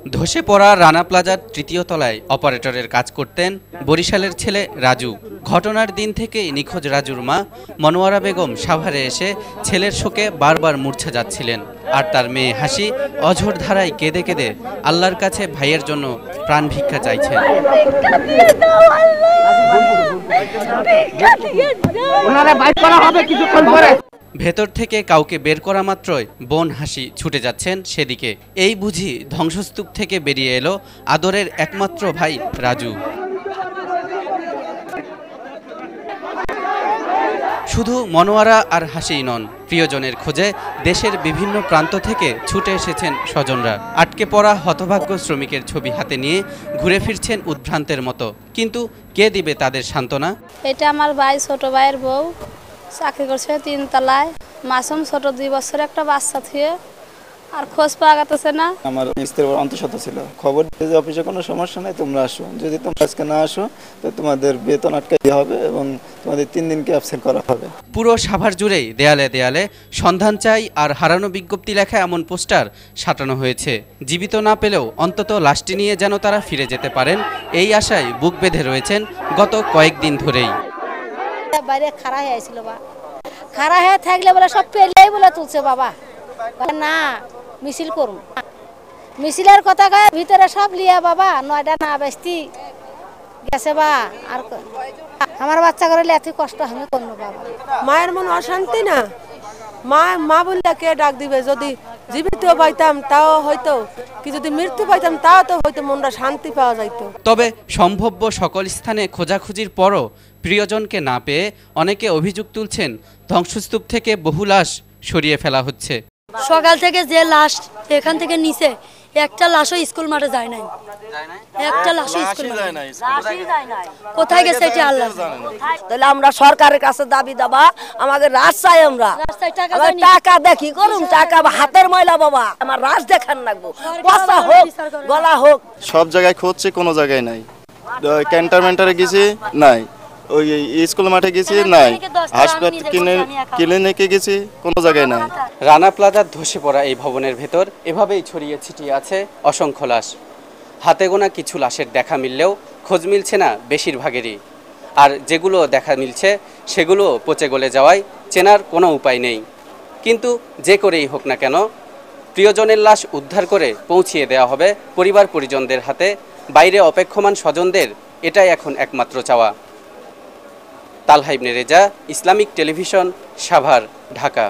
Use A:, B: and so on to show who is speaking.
A: ধসে পড়া রানা প্লাজার তৃতীয় তলায় অপারেটরের কাজ করতেন বরিশালের ছেলে রাজু। ঘটনার দিন থেকেই নিখোঁজ রাজুর মা মনোয়ারা বেগম সাভারে এসে ছেলের শোকে বারবার মূর্ছা যাচ্ছিলেন। আর তার মেয়ে হাসি অঝোর ধারায় কেঁদে কেঁদে আল্লাহর কাছে ভাইয়ের জন্য প্রাণ ভিক্ষা চাইছেন। ভেতর থেকে কাউকে বের করা মাত্রই বোন হাসি ছুটে যাচ্ছেন সেদিকে। এই বুঝি ধ্বংসস্তূপ থেকে বেরিয়ে এলো আদরের একমাত্র ভাই রাজু। শুধু মনোয়ারা আর হাসিই নন, প্রিয়জনের খোঁজে দেশের বিভিন্ন প্রান্ত থেকে ছুটে এসেছেন স্বজনরা। আটকে পড়া হতভাগ্য শ্রমিকের ছবি হাতে নিয়ে ঘুরে ফিরছেন উদ্ভ্রান্তের মতো। কিন্তু কে দিবে তাদের সান্ত্বনা?
B: এটা আমার ভাই, ছোট ভাইয়ের বউ, চাকরি করছে 3 তলায়। মাসুম ছোট 2 বছরের একটা বাচ্চা থুয়ে আর খোঁজ পাওয়া গেছে না।
C: আমার স্ত্রীর অন্তঃসত্ত্বা ছিল, খবর দিয়ে অফিসে কোনো সমস্যা নাই, তোমরা আসো, যদি তোমরা আজকে না আসো তো তোমাদের বেতন আটকে দেওয়া হবে এবং তোমাদের 3 দিনকে অ্যাবসেন্ট করা হবে।
A: পুরো সাভার জুড়েই দেয়ালে দেয়ালে সন্ধান চাই আর হারানো বিজ্ঞপ্তি লেখা এমন পোস্টার সাঁটানো হয়েছে। জীবিত না পেলেও অন্তত লাশটি নিয়ে যেন তারা ফিরে যেতে পারেন, এই আশায় বুক বেঁধে রয়েছেন গত কয়েকদিন ধরেই।
B: বাইরে খাড়া হয়ে আইছিল, বা খাড়া হয়ে থাকলে বলে সব পেলেই বলে তুলছে বাবা, না মিছিল করুন, মিছিলের কথা কয়ে ভিতরে সব লিয়া বাবা 9টা না বেস্তি গেছে বা। আর আমার বাচ্চা করে এত কষ্ট আমি করবো বাবা।
D: মায়ের মন অশান্তি না, মা বললে কে ডাক দিবে? যদি জীবিত পাইতাম তাও হয়তো, কি যদি মৃত্যু পাইতাম তাও তো হয়তো মনটা শান্তি পাওয়া যাইতো।
A: তবে সম্ভাব্য সকল স্থানে খোঁজাখুঁজির পরও প্রিয়জনকে না পেয়ে অনেকে অভিযোগ তুলছেন ধ্বংসস্তূপ থেকে বহু লাশ সরিয়ে ফেলা হচ্ছে।
E: সকাল থেকে যে লাশ এখান থেকে নিচে একটা লাশও স্কুল মাঠে যায় নাই, একটা লাশও স্কুল মাঠে কোথায় গেছে এটা আল্লাহ।
F: তাহলে আমরা সরকারের কাছে দাবি দাবা, আমাদের রাজ চাই, আমরা টাকা দেখি করুন, টাকা হাতের ময়লা বাবা, আমার রাজ দেখান লাগবো, পচা হোক গলা হোক।
C: সব জায়গায় খুঁজছি, কোনো জায়গায় নাই। ক্যান্টনমেন্টে গেছি নাই, ওই স্কুল মাঠে গেছি নাই, হাসপাতাল ক্লিনিকে গেছি, কোনো জায়গায় নাই।
A: রানা প্লাজার ধসে পড়া এই ভবনের ভেতর এভাবেই ছড়িয়ে ছিটিয়ে আছে অসংখ্য লাশ। হাতে গোনা কিছু লাশের দেখা মিললেও খোঁজ মিলছে না বেশিরভাগেরই। আর যেগুলো দেখা মিলছে সেগুলো পচে গলে যাওয়ায় চেনার কোনো উপায় নেই। কিন্তু যে করেই হোক না কেন, প্রিয়জনের লাশ উদ্ধার করে পৌঁছিয়ে দেওয়া হবে পরিবার পরিজনদের হাতে। বাইরে অপেক্ষমান স্বজনদের এটাই এখন একমাত্র চাওয়া। তালহা ইবনে রেজা, ইসলামিক টেলিভিশন, সাভার, ঢাকা।